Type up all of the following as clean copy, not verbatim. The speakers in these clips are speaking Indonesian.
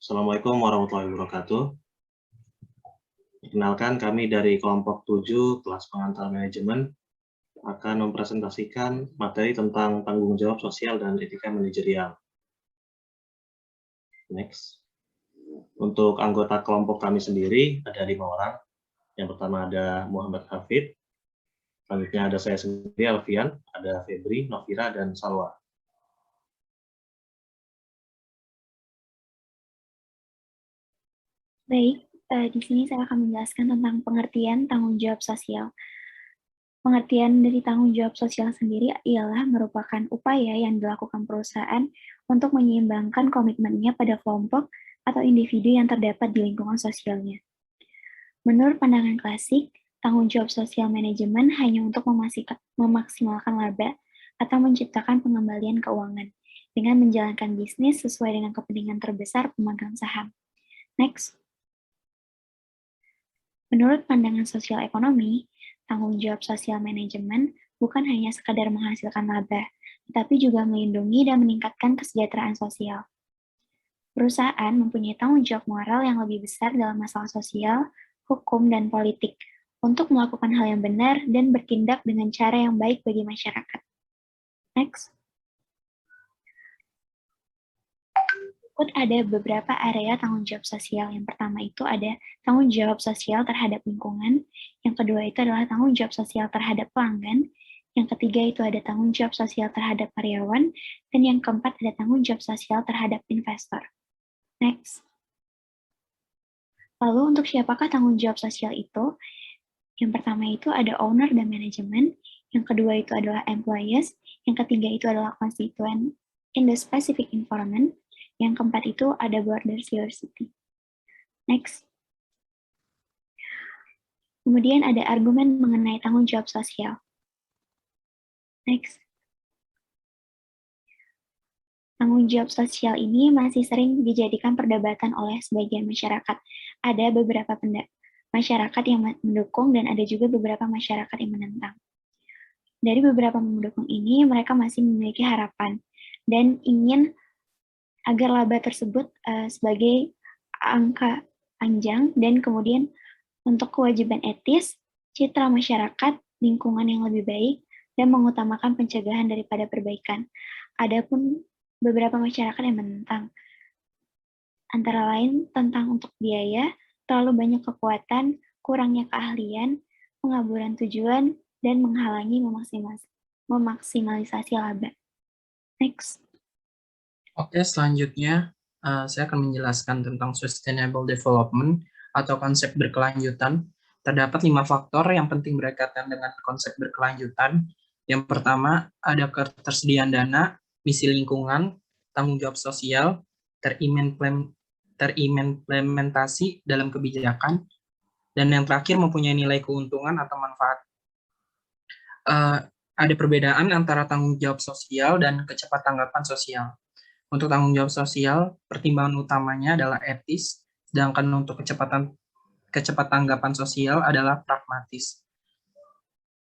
Assalamualaikum warahmatullahi wabarakatuh. Perkenalkan, kami dari kelompok 7 kelas pengantar manajemen akan mempresentasikan materi tentang tanggung jawab sosial dan etika manajerial. Next. Untuk anggota kelompok kami sendiri ada 5 orang. Yang pertama ada Muhammad Hafid, selanjutnya ada saya sendiri Alfian, ada Febri, Novira, dan Salwa. Baik, di sini saya akan menjelaskan tentang pengertian tanggung jawab sosial. Pengertian dari tanggung jawab sosial sendiri ialah merupakan upaya yang dilakukan perusahaan untuk menyeimbangkan komitmennya pada kelompok atau individu yang terdapat di lingkungan sosialnya. Menurut pandangan klasik, tanggung jawab sosial manajemen hanya untuk memaksimalkan laba atau menciptakan pengembalian keuangan dengan menjalankan bisnis sesuai dengan kepentingan terbesar pemegang saham. Next. Menurut pandangan sosial ekonomi, tanggung jawab sosial manajemen bukan hanya sekadar menghasilkan laba, tetapi juga melindungi dan meningkatkan kesejahteraan sosial. Perusahaan mempunyai tanggung jawab moral yang lebih besar dalam masalah sosial, hukum, dan politik untuk melakukan hal yang benar dan bertindak dengan cara yang baik bagi masyarakat. Next. Ada beberapa area tanggung jawab sosial. Yang pertama itu ada tanggung jawab sosial terhadap lingkungan, yang kedua itu adalah tanggung jawab sosial terhadap pelanggan, yang ketiga itu ada tanggung jawab sosial terhadap karyawan, dan yang keempat ada tanggung jawab sosial terhadap investor. Next. Lalu untuk siapakah tanggung jawab sosial itu? Yang pertama itu ada owner dan manajemen, yang kedua itu adalah employees, yang ketiga itu adalah constituent in the specific environment, yang keempat itu ada border diversity. Next. Kemudian ada argumen mengenai tanggung jawab sosial. Next. Tanggung jawab sosial ini masih sering dijadikan perdebatan oleh sebagian masyarakat. Ada beberapa masyarakat yang mendukung dan ada juga beberapa masyarakat yang menentang. Dari beberapa mendukung ini, mereka masih memiliki harapan dan ingin agar laba tersebut sebagai angka panjang, dan kemudian untuk kewajiban etis, citra masyarakat, lingkungan yang lebih baik, dan mengutamakan pencegahan daripada perbaikan. Adapun beberapa masyarakat yang menentang, antara lain tentang untuk biaya, terlalu banyak kekuatan, kurangnya keahlian, pengaburan tujuan, dan menghalangi memaksimalisasi laba. Next. Oke, selanjutnya saya akan menjelaskan tentang sustainable development atau konsep berkelanjutan. Terdapat 5 faktor yang penting berkaitan dengan konsep berkelanjutan. Yang pertama, ada ketersediaan dana, misi lingkungan, tanggung jawab sosial, terimplementasi dalam kebijakan, dan yang terakhir mempunyai nilai keuntungan atau manfaat. Ada perbedaan antara tanggung jawab sosial dan kecepatan tanggapan sosial. Untuk tanggung jawab sosial, pertimbangan utamanya adalah etis, sedangkan untuk kecepatan tanggapan sosial adalah pragmatis.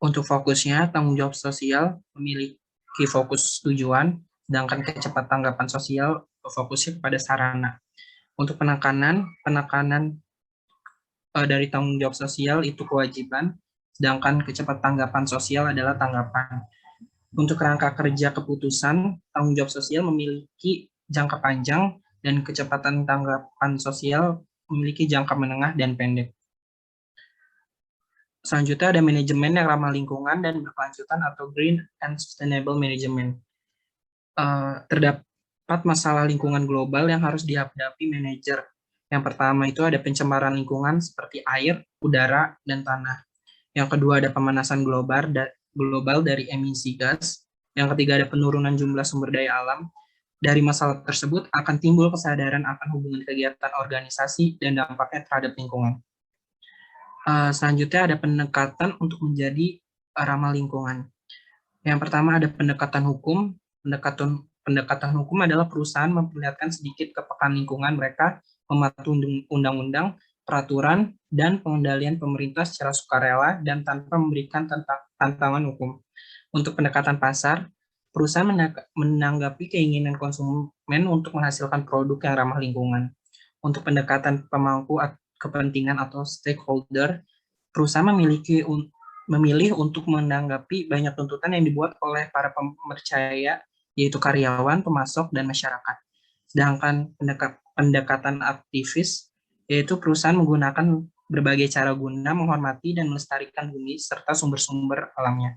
Untuk fokusnya, tanggung jawab sosial memiliki fokus tujuan, sedangkan kecepatan tanggapan sosial fokusnya kepada sarana. Untuk penekanan dari tanggung jawab sosial itu kewajiban, sedangkan kecepatan tanggapan sosial adalah tanggapan. Untuk rangka kerja keputusan, tanggung jawab sosial memiliki jangka panjang dan kecepatan tanggapan sosial memiliki jangka menengah dan pendek. Selanjutnya ada manajemen yang ramah lingkungan dan berkelanjutan atau green and sustainable management. Terdapat masalah lingkungan global yang harus dihadapi manajer. Yang pertama itu ada pencemaran lingkungan seperti air, udara, dan tanah. Yang kedua ada pemanasan global dari emisi gas. Yang ketiga ada penurunan jumlah sumber daya alam. Dari masalah tersebut akan timbul kesadaran akan hubungan kegiatan organisasi dan dampaknya terhadap lingkungan. Selanjutnya ada pendekatan untuk menjadi ramah lingkungan. Yang pertama ada pendekatan hukum. Pendekatan hukum adalah perusahaan memperlihatkan sedikit kepekaan lingkungan mereka, mematuhi undang-undang, peraturan, dan pengendalian pemerintah secara sukarela dan tanpa memberikan tantangan hukum. Untuk pendekatan pasar, perusahaan menanggapi keinginan konsumen untuk menghasilkan produk yang ramah lingkungan. Untuk pendekatan pemangku kepentingan atau stakeholder, perusahaan memilih untuk menanggapi banyak tuntutan yang dibuat oleh para pemercaya, yaitu karyawan, pemasok, dan masyarakat. Sedangkan pendekatan aktivis, yaitu perusahaan menggunakan berbagai cara guna menghormati dan melestarikan bumi serta sumber-sumber alamnya.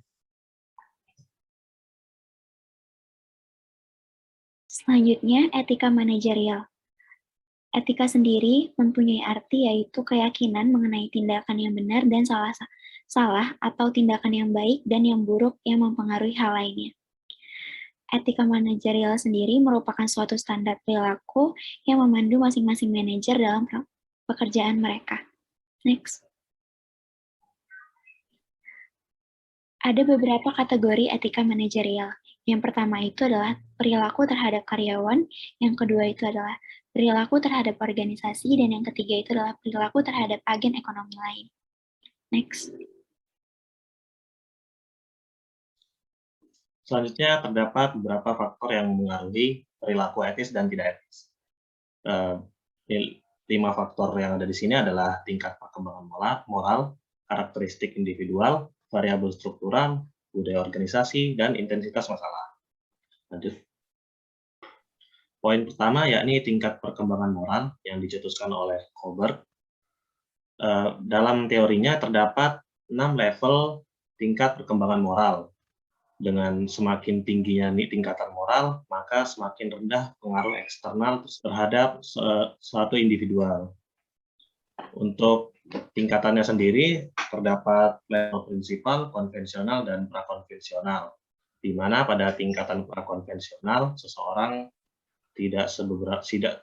Selanjutnya, etika manajerial. Etika sendiri mempunyai arti yaitu keyakinan mengenai tindakan yang benar dan salah atau tindakan yang baik dan yang buruk yang mempengaruhi hal lainnya. Etika manajerial sendiri merupakan suatu standar perilaku yang memandu masing-masing manajer dalam pekerjaan mereka. Next. Ada beberapa kategori etika manajerial. Yang pertama itu adalah perilaku terhadap karyawan, yang kedua itu adalah perilaku terhadap organisasi, dan yang ketiga itu adalah perilaku terhadap agen ekonomi lain. Next. Selanjutnya terdapat beberapa faktor yang mengaruhi perilaku etis dan tidak etis. 5 faktor yang ada di sini adalah tingkat perkembangan moral, karakteristik individual, variabel struktural, budaya organisasi, dan intensitas masalah. Lanjut. Poin pertama yakni tingkat perkembangan moral yang dicetuskan oleh Kohlberg. Dalam teorinya terdapat 6 level tingkat perkembangan moral. Dengan semakin tingginya tingkatan moral, maka semakin rendah pengaruh eksternal terhadap suatu individual. Untuk tingkatannya sendiri terdapat level prinsipal, konvensional, dan prakonvensional, di mana pada tingkatan prakonvensional seseorang tidak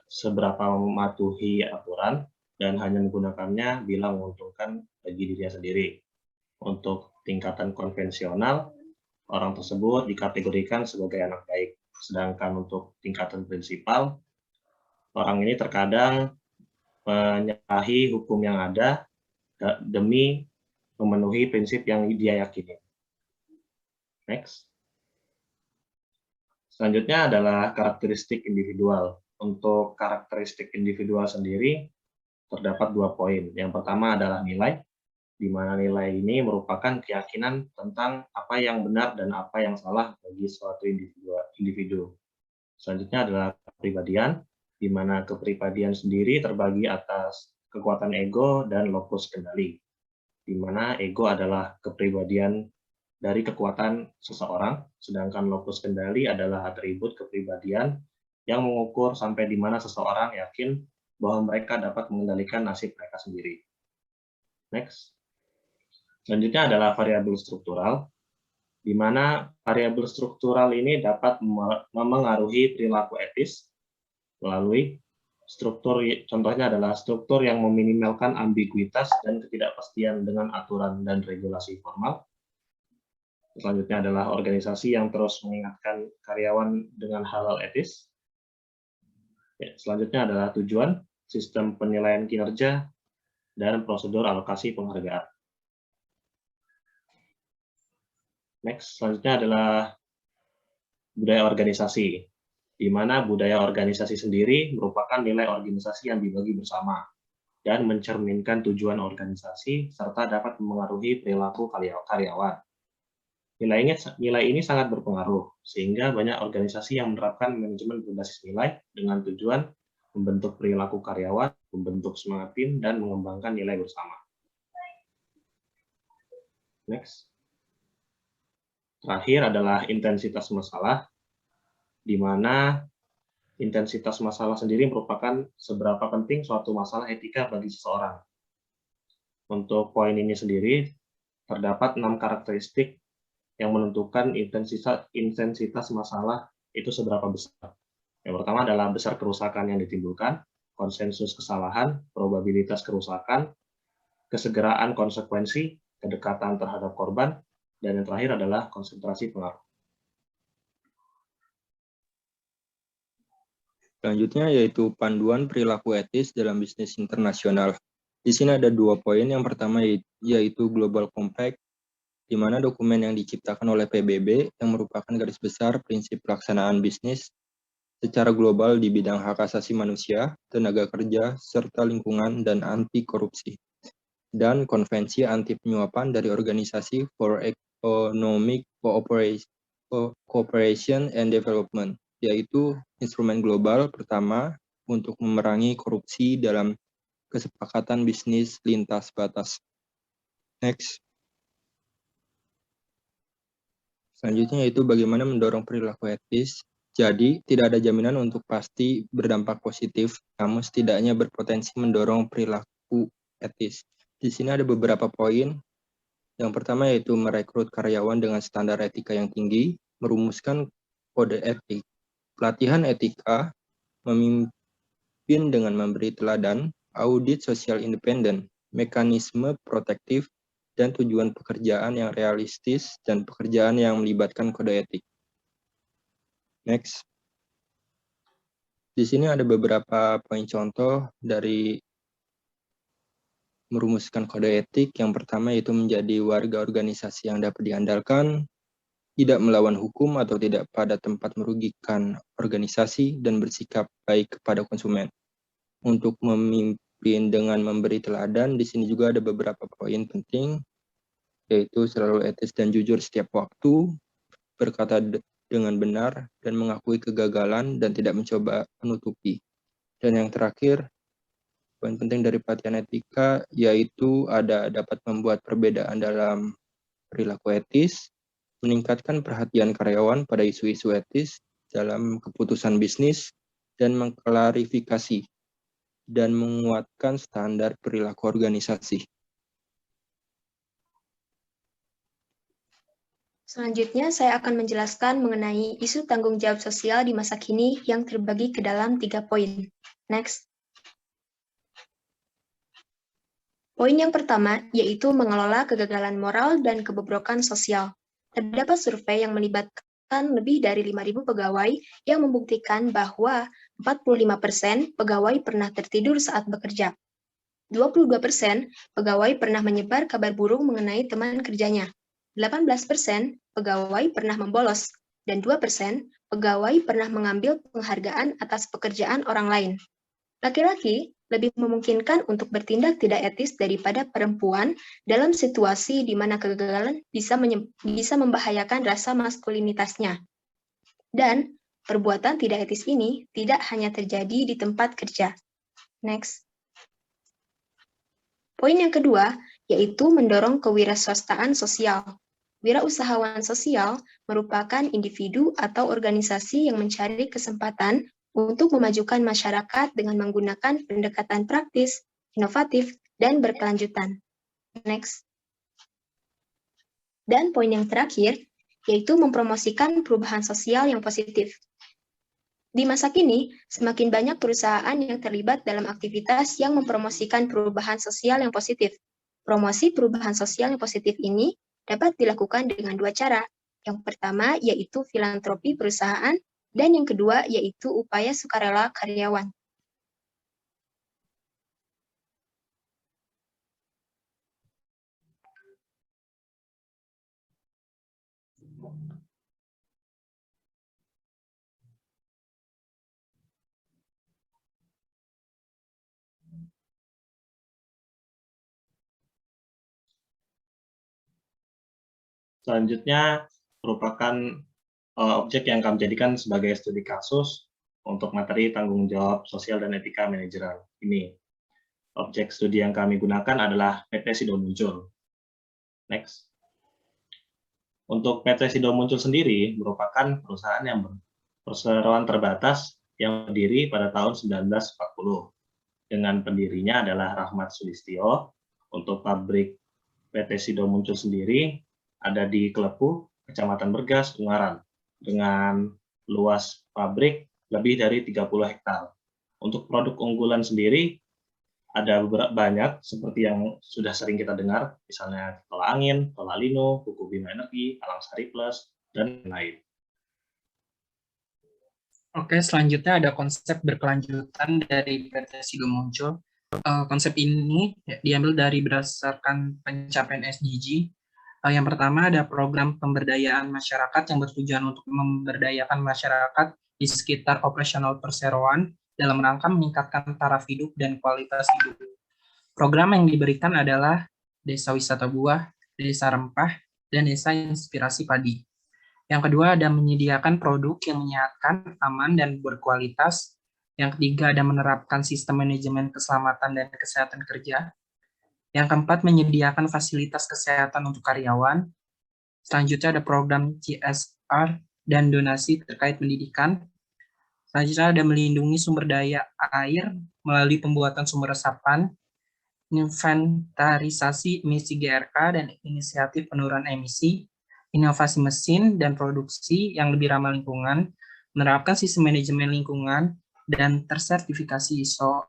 seberapa mematuhi aturan dan hanya menggunakannya bila menguntungkan bagi dirinya sendiri. Untuk tingkatan konvensional, orang tersebut dikategorikan sebagai anak baik. Sedangkan untuk tingkatan prinsipal, orang ini terkadang menyalahi hukum yang ada demi memenuhi prinsip yang dia yakini. Next. Selanjutnya adalah karakteristik individual. Untuk karakteristik individual sendiri, terdapat 2 poin. Yang pertama adalah nilai, di mana nilai ini merupakan keyakinan tentang apa yang benar dan apa yang salah bagi suatu individu. Selanjutnya adalah kepribadian, di mana kepribadian sendiri terbagi atas kekuatan ego dan lokus kendali, di mana ego adalah kepribadian dari kekuatan seseorang, sedangkan lokus kendali adalah atribut kepribadian yang mengukur sampai di mana seseorang yakin bahwa mereka dapat mengendalikan nasib mereka sendiri. Next. Selanjutnya adalah variabel struktural, di mana variabel struktural ini dapat memengaruhi perilaku etis melalui struktur, contohnya adalah struktur yang meminimalkan ambiguitas dan ketidakpastian dengan aturan dan regulasi formal. Selanjutnya adalah organisasi yang terus mengingatkan karyawan dengan hal-hal etis. Selanjutnya adalah tujuan, sistem penilaian kinerja, dan prosedur alokasi penghargaan. Next, selanjutnya adalah budaya organisasi, di mana budaya organisasi sendiri merupakan nilai organisasi yang dibagi bersama dan mencerminkan tujuan organisasi serta dapat memengaruhi perilaku karyawan. Nilai ini sangat berpengaruh, sehingga banyak organisasi yang menerapkan manajemen berbasis nilai dengan tujuan membentuk perilaku karyawan, membentuk semangat tim, dan mengembangkan nilai bersama. Next. Terakhir adalah intensitas masalah, di mana intensitas masalah sendiri merupakan seberapa penting suatu masalah etika bagi seseorang. Untuk poin ini sendiri, terdapat 6 karakteristik yang menentukan intensitas masalah itu seberapa besar. Yang pertama adalah besar kerusakan yang ditimbulkan, konsensus kesalahan, probabilitas kerusakan, kesegeraan konsekuensi, kedekatan terhadap korban, dan yang terakhir adalah konsentrasi pengaruh. Selanjutnya yaitu panduan perilaku etis dalam bisnis internasional. Di sini ada 2 poin. Yang pertama yaitu Global Compact, di mana dokumen yang diciptakan oleh PBB yang merupakan garis besar prinsip pelaksanaan bisnis. secara global di bidang hak asasi manusia, tenaga kerja, serta lingkungan dan anti korupsi. Dan Konvensi Anti Penyuapan dari Organisasi for Economic Cooperation and Development, yaitu instrumen global pertama untuk memerangi korupsi dalam kesepakatan bisnis lintas batas. Next. Selanjutnya yaitu bagaimana mendorong perilaku etis. Jadi, tidak ada jaminan untuk pasti berdampak positif, namun setidaknya berpotensi mendorong perilaku etis. Di sini ada beberapa poin. Yang pertama yaitu merekrut karyawan dengan standar etika yang tinggi, merumuskan kode etik, pelatihan etika, memimpin dengan memberi teladan, audit sosial independen, mekanisme protektif, dan tujuan pekerjaan yang realistis dan pekerjaan yang melibatkan kode etik. Next. Di sini ada beberapa poin contoh dari merumuskan kode etik. Yang pertama yaitu menjadi warga organisasi yang dapat diandalkan, tidak melawan hukum atau tidak pada tempat merugikan organisasi, dan bersikap baik kepada konsumen. Untuk memimpin dengan memberi teladan, di sini juga ada beberapa poin penting, yaitu selalu etis dan jujur setiap waktu, berkata dengan benar, dan mengakui kegagalan dan tidak mencoba menutupi. Dan yang terakhir, poin penting dari pelatihan etika yaitu dapat membuat perbedaan dalam perilaku etis, meningkatkan perhatian karyawan pada isu-isu etis dalam keputusan bisnis, dan mengklarifikasi dan menguatkan standar perilaku organisasi. Selanjutnya, saya akan menjelaskan mengenai isu tanggung jawab sosial di masa kini yang terbagi ke dalam 3 poin. Next. Poin yang pertama yaitu mengelola kegagalan moral dan kebobrokan sosial. Terdapat survei yang melibatkan lebih dari 5.000 pegawai yang membuktikan bahwa 45% pegawai pernah tertidur saat bekerja. 22% pegawai pernah menyebar kabar burung mengenai teman kerjanya. 18% pegawai pernah membolos, dan 2% pegawai pernah mengambil penghargaan atas pekerjaan orang lain. Laki-laki lebih memungkinkan untuk bertindak tidak etis daripada perempuan dalam situasi di mana kegagalan bisa membahayakan rasa maskulinitasnya. Dan perbuatan tidak etis ini tidak hanya terjadi di tempat kerja. Next. Poin yang kedua yaitu mendorong kewirausahaan sosial. Wirausahawan sosial merupakan individu atau organisasi yang mencari kesempatan untuk memajukan masyarakat dengan menggunakan pendekatan praktis, inovatif, dan berkelanjutan. Next. Dan poin yang terakhir, yaitu mempromosikan perubahan sosial yang positif. Di masa kini, semakin banyak perusahaan yang terlibat dalam aktivitas yang mempromosikan perubahan sosial yang positif. Promosi perubahan sosial yang positif ini dapat dilakukan dengan 2 cara. Yang pertama yaitu filantropi perusahaan, dan yang kedua yaitu upaya sukarela karyawan. Selanjutnya merupakan objek yang kami jadikan sebagai studi kasus untuk materi tanggung jawab sosial dan etika manajerial ini. Objek studi yang kami gunakan adalah PT Sido Muncul. Next. Untuk PT Sido Muncul sendiri merupakan perusahaan yang perseroan terbatas yang berdiri pada tahun 1940. Dengan pendirinya adalah Rahmat Sulistyo. Untuk pabrik PT Sido Muncul sendiri ada di Kelepu, Kecamatan Bergas, Ungaran, dengan luas pabrik lebih dari 30 hektar. Untuk produk unggulan sendiri, ada beberapa banyak, seperti yang sudah sering kita dengar, misalnya Tola Angin, Tola Lino, Buku Bima Energi, Alam Sari Plus, dan lain. Oke, selanjutnya ada konsep berkelanjutan dari PT Sido Muncul. Konsep ini diambil dari berdasarkan pencapaian SDG. Yang pertama ada program pemberdayaan masyarakat yang bertujuan untuk memberdayakan masyarakat di sekitar operasional perseroan dalam rangka meningkatkan taraf hidup dan kualitas hidup. Program yang diberikan adalah Desa Wisata Buah, Desa Rempah, dan Desa Inspirasi Padi. Yang kedua ada menyediakan produk yang menyehatkan, aman, dan berkualitas. Yang ketiga ada menerapkan sistem manajemen keselamatan dan kesehatan kerja. Yang keempat menyediakan fasilitas kesehatan untuk karyawan. Selanjutnya ada program CSR dan donasi terkait pendidikan. Selanjutnya ada melindungi sumber daya air melalui pembuatan sumber resapan, inventarisasi emisi GRK dan inisiatif penurunan emisi, inovasi mesin dan produksi yang lebih ramah lingkungan, menerapkan sistem manajemen lingkungan, dan tersertifikasi ISO.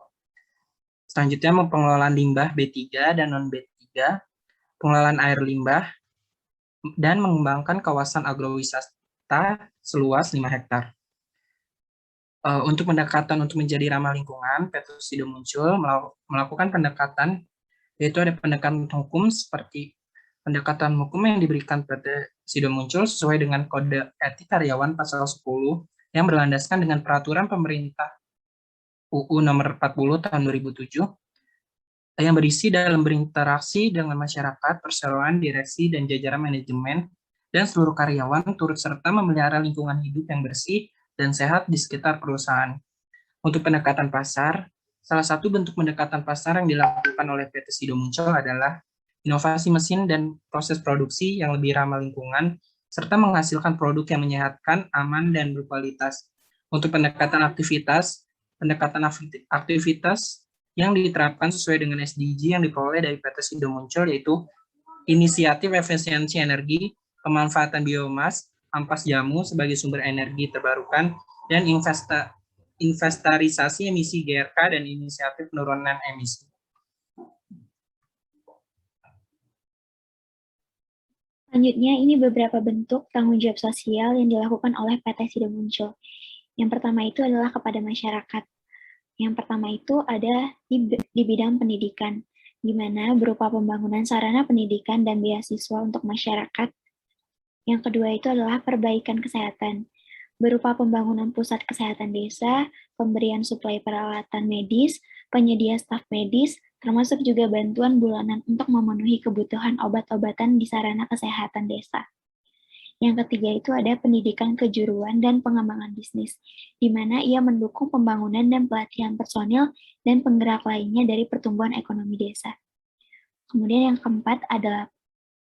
Selanjutnya pengelolaan limbah B3 dan non-B3, pengelolaan air limbah, dan mengembangkan kawasan agrowisata seluas 5 hektar. Untuk pendekatan untuk menjadi ramah lingkungan, PT Sido muncul melakukan pendekatan, yaitu ada pendekatan hukum seperti pendekatan hukum yang diberikan PT Sido muncul sesuai dengan Kode Etik Karyawan Pasal 10 yang berlandaskan dengan Peraturan Pemerintah UU Nomor 40 Tahun 2007 yang berisi dalam berinteraksi dengan masyarakat, perseroan, direksi, dan jajaran manajemen, dan seluruh karyawan turut serta memelihara lingkungan hidup yang bersih dan sehat di sekitar perusahaan. Untuk pendekatan pasar, salah satu bentuk pendekatan pasar yang dilakukan oleh PT Sido muncul adalah inovasi mesin dan proses produksi yang lebih ramah lingkungan, serta menghasilkan produk yang menyehatkan, aman, dan berkualitas. Untuk pendekatan aktivitas yang diterapkan sesuai dengan SDG yang diperoleh dari PT Sido muncul, yaitu inisiatif efisiensi energi, pemanfaatan biomas, ampas jamu sebagai sumber energi terbarukan, dan inventarisasi emisi GRK dan inisiatif penurunan emisi. Selanjutnya, ini beberapa bentuk tanggung jawab sosial yang dilakukan oleh PT Sido muncul. Yang pertama itu adalah kepada masyarakat. Yang pertama itu ada di bidang pendidikan, di mana berupa pembangunan sarana pendidikan dan beasiswa untuk masyarakat. Yang kedua itu adalah perbaikan kesehatan, berupa pembangunan pusat kesehatan desa, pemberian suplai peralatan medis, penyedia staf medis, termasuk juga bantuan bulanan untuk memenuhi kebutuhan obat-obatan di sarana kesehatan desa. Yang ketiga itu ada pendidikan kejuruan dan pengembangan bisnis, di mana ia mendukung pembangunan dan pelatihan personil dan penggerak lainnya dari pertumbuhan ekonomi desa. Kemudian yang keempat adalah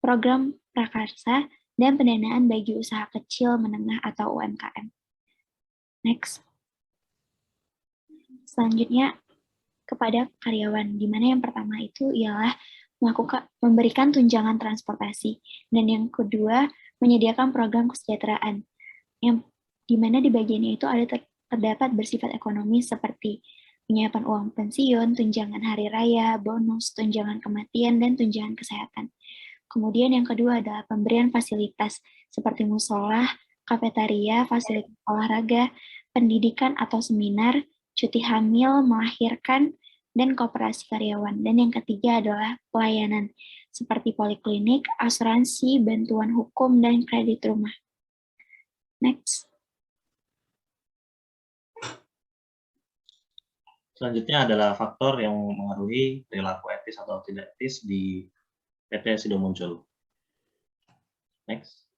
program prakarsa dan pendanaan bagi usaha kecil, menengah, atau UMKM. Next. Selanjutnya, kepada karyawan, di mana yang pertama itu ialah memberikan tunjangan transportasi, dan yang kedua, menyediakan program kesejahteraan, yang di mana di bagiannya itu ada terdapat bersifat ekonomi seperti penyiapan uang pensiun, tunjangan hari raya, bonus, tunjangan kematian, dan tunjangan kesehatan. Kemudian yang kedua adalah pemberian fasilitas seperti musola, kafetaria, fasilitas olahraga, pendidikan atau seminar, cuti hamil, melahirkan, dan koperasi karyawan. Dan yang ketiga adalah pelayanan seperti poliklinik, asuransi, bantuan hukum, dan kredit rumah. Next. Selanjutnya adalah faktor yang mengaruhi perilaku etis atau tidak etis di PT Sido muncul. Next.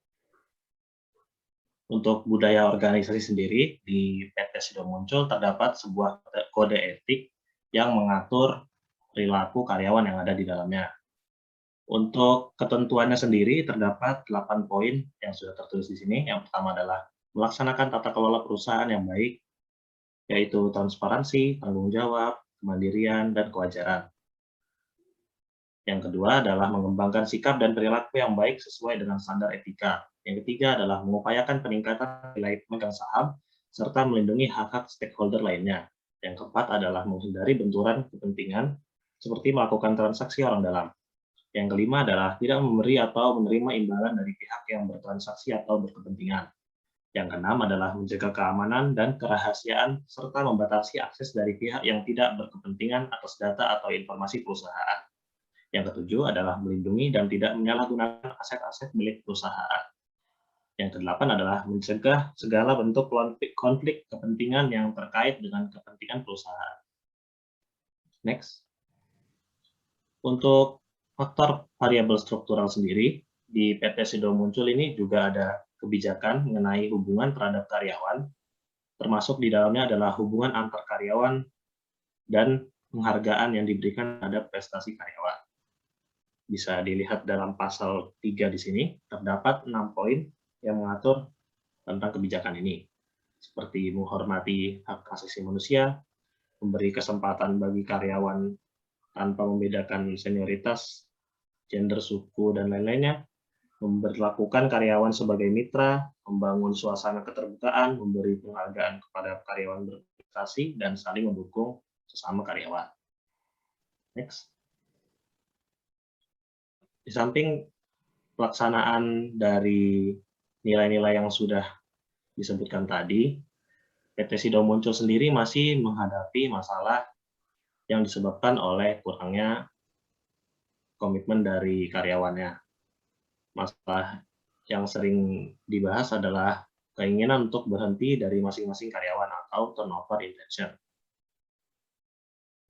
Untuk budaya organisasi sendiri, di PT Sido muncul terdapat sebuah kode etik yang mengatur perilaku karyawan yang ada di dalamnya. Untuk ketentuannya sendiri terdapat 8 poin yang sudah tertulis di sini. Yang pertama adalah melaksanakan tata kelola perusahaan yang baik, yaitu transparansi, tanggung jawab, kemandirian, dan kewajaran. Yang kedua adalah mengembangkan sikap dan perilaku yang baik sesuai dengan standar etika. Yang ketiga adalah mengupayakan peningkatan nilai pemegang saham, serta melindungi hak-hak stakeholder lainnya. Yang keempat adalah menghindari benturan kepentingan, seperti melakukan transaksi orang dalam. Yang kelima adalah tidak memberi atau menerima imbalan dari pihak yang bertransaksi atau berkepentingan. Yang keenam adalah menjaga keamanan dan kerahasiaan, serta membatasi akses dari pihak yang tidak berkepentingan atas data atau informasi perusahaan. Yang ketujuh adalah melindungi dan tidak menyalahgunakan aset-aset milik perusahaan. Yang kedelapan adalah mencegah segala bentuk konflik kepentingan yang terkait dengan kepentingan perusahaan. Next. Untuk faktor variabel struktural sendiri, di PT Sido Muncul ini juga ada kebijakan mengenai hubungan terhadap karyawan, termasuk di dalamnya adalah hubungan antar karyawan dan penghargaan yang diberikan terhadap prestasi karyawan. Bisa dilihat dalam pasal 3 di sini, terdapat 6 poin yang mengatur tentang kebijakan ini, seperti menghormati hak asasi manusia, memberi kesempatan bagi karyawan tanpa membedakan senioritas, gender, suku, dan lain-lainnya, memperlakukan karyawan sebagai mitra, membangun suasana keterbukaan, memberi penghargaan kepada karyawan berprestasi, dan saling mendukung sesama karyawan. Next. Di samping pelaksanaan dari nilai-nilai yang sudah disebutkan tadi, PT Sido Muncul sendiri masih menghadapi masalah yang disebabkan oleh kurangnya komitmen dari karyawannya. Masalah yang sering dibahas adalah keinginan untuk berhenti dari masing-masing karyawan atau turnover intention.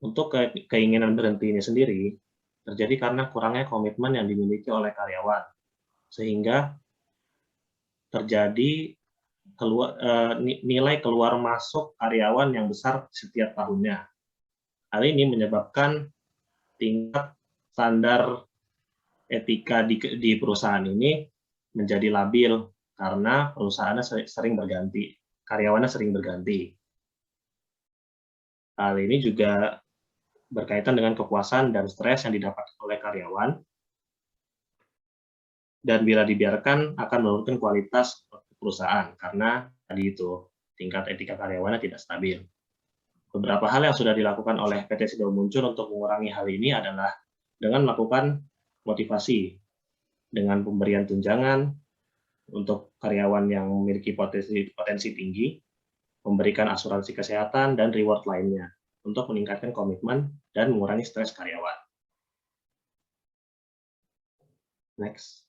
Untuk keinginan berhenti ini sendiri terjadi karena kurangnya komitmen yang dimiliki oleh karyawan, sehingga terjadi nilai keluar masuk karyawan yang besar setiap tahunnya. Hal ini menyebabkan tingkat standar etika di perusahaan ini menjadi labil karena perusahaannya sering berganti, karyawannya sering berganti. Hal ini juga berkaitan dengan kepuasan dan stres yang didapat oleh karyawan, dan bila dibiarkan akan menurunkan kualitas perusahaan karena tadi itu tingkat etika karyawannya tidak stabil. Beberapa hal yang sudah dilakukan oleh PT Sido Muncul untuk mengurangi hal ini adalah dengan melakukan motivasi dengan pemberian tunjangan untuk karyawan yang memiliki potensi tinggi, memberikan asuransi kesehatan dan reward lainnya untuk meningkatkan komitmen dan mengurangi stres karyawan. Next.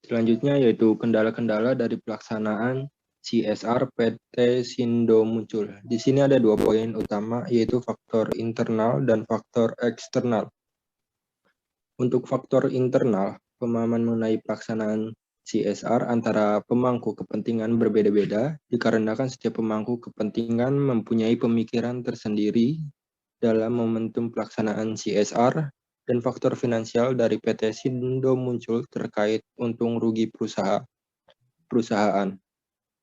Selanjutnya yaitu kendala-kendala dari pelaksanaan CSR PT Sindo Muncul. Di sini ada 2 poin utama, yaitu faktor internal dan faktor eksternal. Untuk faktor internal, pemahaman mengenai pelaksanaan CSR antara pemangku kepentingan berbeda-beda, dikarenakan setiap pemangku kepentingan mempunyai pemikiran tersendiri dalam momentum pelaksanaan CSR, dan faktor finansial dari PT Sindo Muncul terkait untung rugi perusahaan.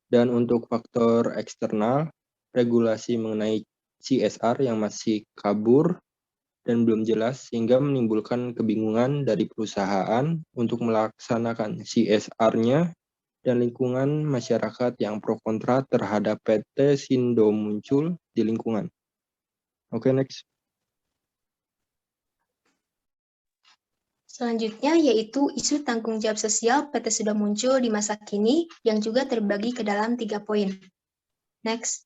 Dan untuk faktor eksternal, regulasi mengenai CSR yang masih kabur dan belum jelas sehingga menimbulkan kebingungan dari perusahaan untuk melaksanakan CSR-nya dan lingkungan masyarakat yang pro kontra terhadap PT Sindo Muncul di lingkungan. Oke, next. Selanjutnya yaitu isu tanggung jawab sosial PT Sido Muncul di masa kini yang juga terbagi ke dalam 3 poin. Next.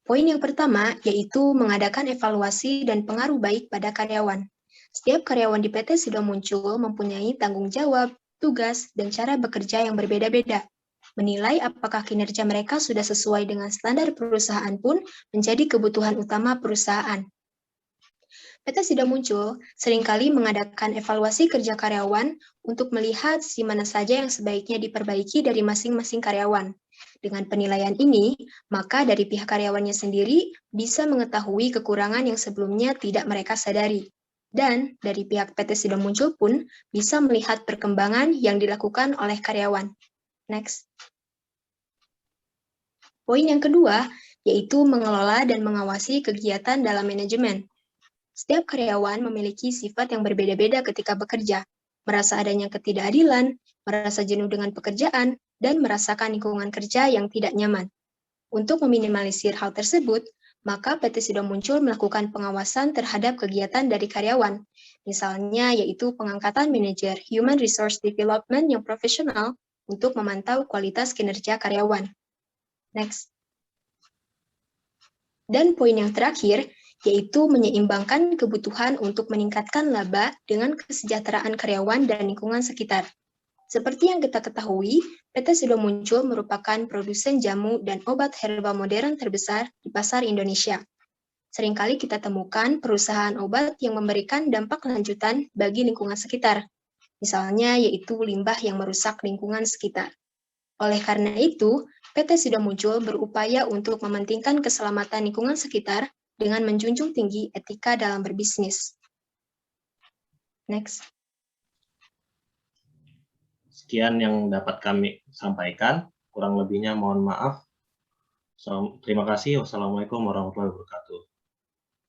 Poin yang pertama yaitu mengadakan evaluasi dan pengaruh baik pada karyawan. Setiap karyawan di PT Sido Muncul mempunyai tanggung jawab, tugas, dan cara bekerja yang berbeda-beda. Menilai apakah kinerja mereka sudah sesuai dengan standar perusahaan pun menjadi kebutuhan utama perusahaan. PT Sido Muncul seringkali mengadakan evaluasi kerja karyawan untuk melihat sisi mana saja yang sebaiknya diperbaiki dari masing-masing karyawan. Dengan penilaian ini, maka dari pihak karyawannya sendiri bisa mengetahui kekurangan yang sebelumnya tidak mereka sadari. Dan dari pihak PT Sido Muncul pun bisa melihat perkembangan yang dilakukan oleh karyawan. Next. Poin yang kedua, yaitu mengelola dan mengawasi kegiatan dalam manajemen. Setiap karyawan memiliki sifat yang berbeda-beda ketika bekerja, merasa adanya ketidakadilan, merasa jenuh dengan pekerjaan, dan merasakan lingkungan kerja yang tidak nyaman. Untuk meminimalisir hal tersebut, maka PT Sido Muncul melakukan pengawasan terhadap kegiatan dari karyawan, misalnya yaitu pengangkatan manajer Human Resource Development yang profesional untuk memantau kualitas kinerja karyawan. Next. Dan poin yang terakhir, yaitu menyeimbangkan kebutuhan untuk meningkatkan laba dengan kesejahteraan karyawan dan lingkungan sekitar. Seperti yang kita ketahui, PT Sido Muncul merupakan produsen jamu dan obat herbal modern terbesar di pasar Indonesia. Seringkali kita temukan perusahaan obat yang memberikan dampak lanjutan bagi lingkungan sekitar, misalnya yaitu limbah yang merusak lingkungan sekitar. Oleh karena itu, PT Sido Muncul berupaya untuk mementingkan keselamatan lingkungan sekitar dengan menjunjung tinggi etika dalam berbisnis. Next. Sekian yang dapat kami sampaikan, kurang lebihnya mohon maaf. Terima kasih. Wassalamualaikum warahmatullahi wabarakatuh.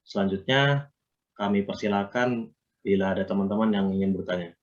Selanjutnya, kami persilakan bila ada teman-teman yang ingin bertanya.